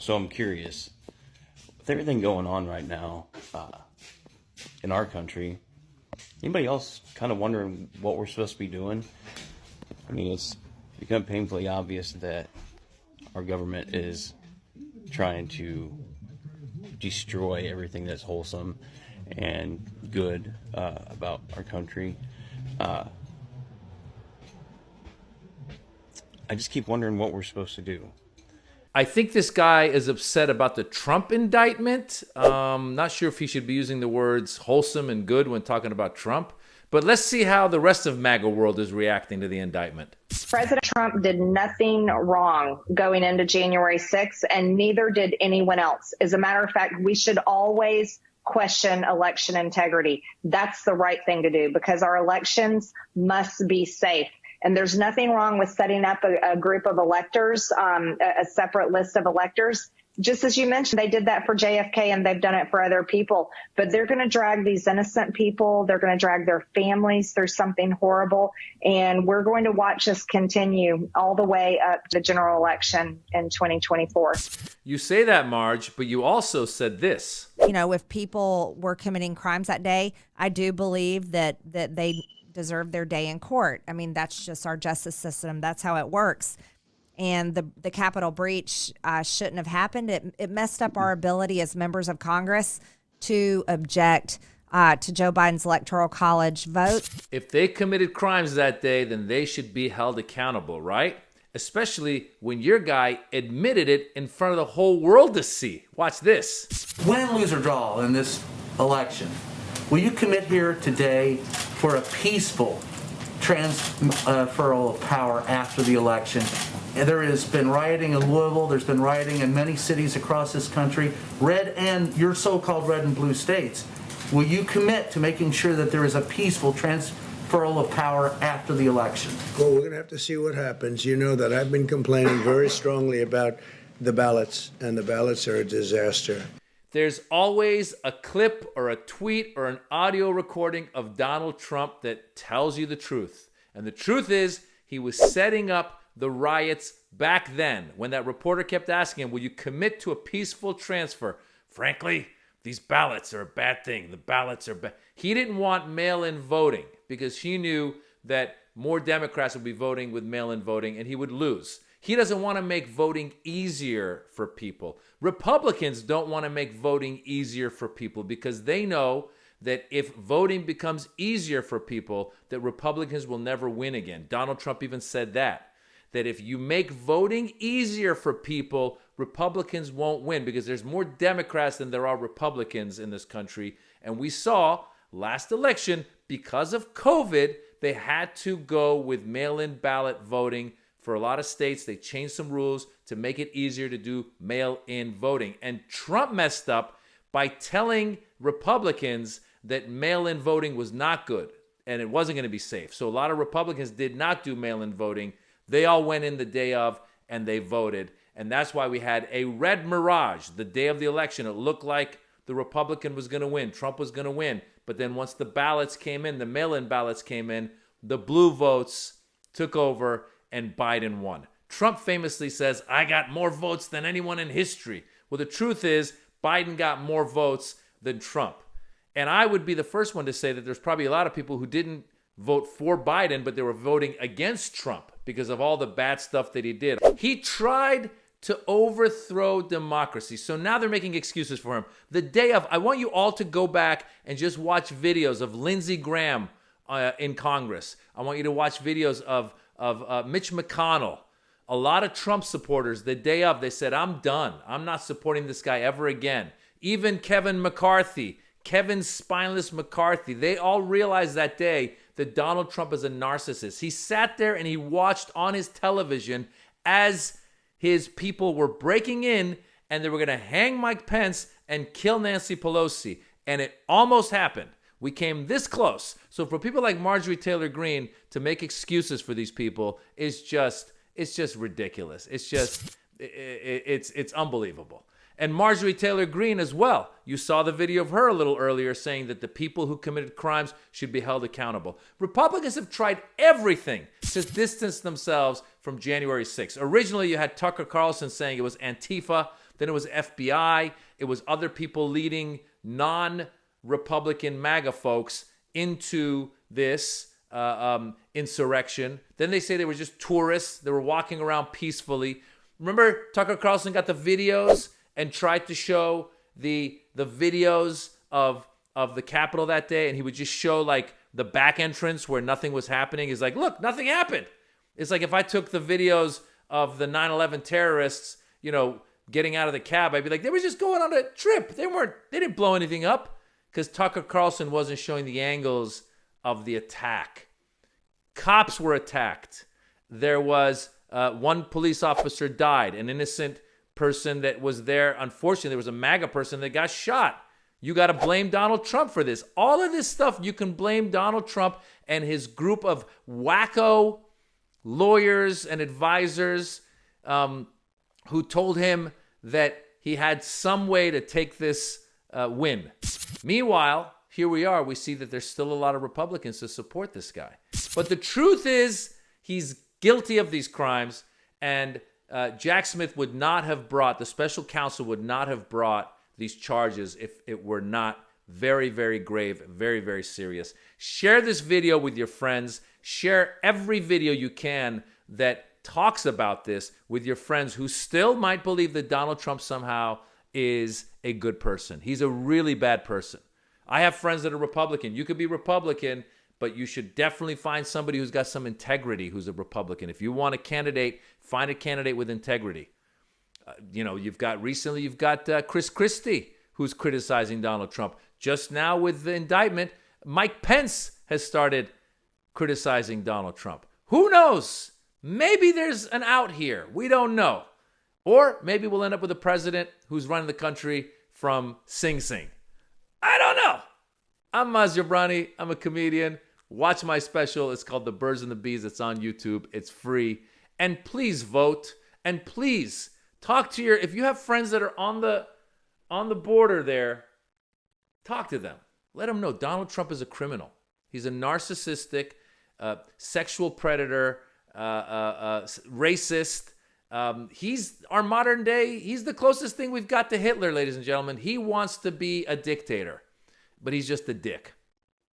So I'm curious, with everything going on right now in our country, anybody else kind of wondering what we're supposed to be doing? I mean, it's become painfully obvious that our government is trying to destroy everything that's wholesome and good about our country. I just keep wondering what we're supposed to do. I think this guy is upset about the Trump indictment. Not sure if he should be using the words wholesome and good when talking about Trump. But let's see how the rest of MAGA world is reacting to the indictment. President Trump did nothing wrong going into January 6th, and neither did anyone else. As a matter of fact, we should always question election integrity. That's the right thing to do because our elections must be safe. And there's nothing wrong with setting up a group of electors, a separate list of electors. Just as you mentioned, they did that for JFK and they've done it for other people. But they're going to drag these innocent people. They're going to drag their families through something horrible. And we're going to watch this continue all the way up to the general election in 2024. You say that, Marge, but you also said this. You know, if people were committing crimes that day, I do believe that they deserve their day in court. I mean, that's just our justice system. That's how it works. And the Capitol breach shouldn't have happened. It messed up our ability as members of Congress to object to Joe Biden's Electoral College vote. If they committed crimes that day, then they should be held accountable, right? Especially when your guy admitted it in front of the whole world to see. Watch this. Win, lose, or draw in this election, will you commit here today for a peaceful transferal of power after the election? And there has been rioting in Louisville. There's been rioting in many cities across this country, red and your so-called red and blue states. Will you commit to making sure that there is a peaceful transferal of power after the election? Well, we're going to have to see what happens. You know that I've been complaining very strongly about the ballots, and the ballots are a disaster. There's always a clip or a tweet or an audio recording of Donald Trump that tells you the truth. And the truth is he was setting up the riots back then when that reporter kept asking him, will you commit to a peaceful transfer? Frankly, these ballots are a bad thing. The ballots are bad. He didn't want mail-in voting because he knew that more Democrats would be voting with mail-in voting and he would lose. He doesn't want to make voting easier for people. Republicans don't want to make voting easier for people because they know that if voting becomes easier for people, that Republicans will never win again. Donald Trump even said that if you make voting easier for people, Republicans won't win because there's more Democrats than there are Republicans in this country. And we saw last election, because of COVID, they had to go with mail-in ballot voting. For a lot of states, they changed some rules to make it easier to do mail-in voting. And Trump messed up by telling Republicans that mail-in voting was not good and it wasn't going to be safe. So a lot of Republicans did not do mail-in voting. They all went in the day of and they voted. And that's why we had a red mirage the day of the election. It looked like the Republican was going to win. Trump was going to win. But then once the ballots came in, the mail-in ballots came in, the blue votes took over and Biden won. Trump famously says, I got more votes than anyone in history. Well, the truth is Biden got more votes than Trump. And I would be the first one to say that there's probably a lot of people who didn't vote for Biden, but they were voting against Trump because of all the bad stuff that he did. He tried to overthrow democracy. So now they're making excuses for him. The day of, I want you all to go back and just watch videos of Lindsey Graham in Congress. I want you to watch videos of Mitch McConnell. A lot of Trump supporters, the day of, they said, I'm done. I'm not supporting this guy ever again. Even Kevin McCarthy, Kevin Spineless McCarthy, they all realized that day that Donald Trump is a narcissist. He sat there and he watched on his television as his people were breaking in and they were going to hang Mike Pence and kill Nancy Pelosi. And it almost happened. We came this close. So for people like Marjorie Taylor Greene to make excuses for these people is just ridiculous. It's unbelievable. And Marjorie Taylor Greene as well. You saw the video of her a little earlier saying that the people who committed crimes should be held accountable. Republicans have tried everything to distance themselves from January 6th. Originally, you had Tucker Carlson saying it was Antifa then it was FBI, it was other people leading non-Republican MAGA folks into this insurrection. Then they say they were just tourists. They were walking around peacefully. Remember, Tucker Carlson got the videos and tried to show the videos of the Capitol that day, and he would just show like the back entrance where nothing was happening. He's like, look, nothing happened. It's like if I took the videos of the 9/11 terrorists, getting out of the cab, I'd be like, they were just going on a trip. They didn't blow anything up, because Tucker Carlson wasn't showing the angles of the attack. Cops were attacked. There was one police officer died, an innocent person that was there. Unfortunately, there was a MAGA person that got shot. You got to blame Donald Trump for this. All of this stuff, you can blame Donald Trump and his group of wacko lawyers and advisors who told him that he had some way to take this win. Meanwhile, here we are. We see that there's still a lot of Republicans to support this guy. But the truth is, he's guilty of these crimes, and Jack Smith would not have brought, the special counsel would not have brought these charges if it were not very, very grave, very, very serious. Share this video with your friends. Share every video you can that talks about this with your friends who still might believe that Donald Trump somehow is a good person. He's a really bad person. I have friends that are Republican. You could be Republican, but you should definitely find somebody who's got some integrity who's a Republican. If you want a candidate, find a candidate with integrity. You've got Chris Christie, who's criticizing Donald Trump. Just now with the indictment, Mike Pence has started criticizing Donald Trump. Who knows? Maybe there's an out here. We don't know. Or maybe we'll end up with a president who's running the country from Sing Sing. I don't know. I'm Maz Jobrani. I'm a comedian. Watch my special. It's called The Birds and the Bees. It's on YouTube. It's free. And please vote. And please talk to if you have friends that are on the border there, talk to them. Let them know Donald Trump is a criminal. He's a narcissistic, sexual predator, racist. He's our modern day, he's the closest thing we've got to Hitler, ladies and gentlemen. He wants to be a dictator, but he's just a dick.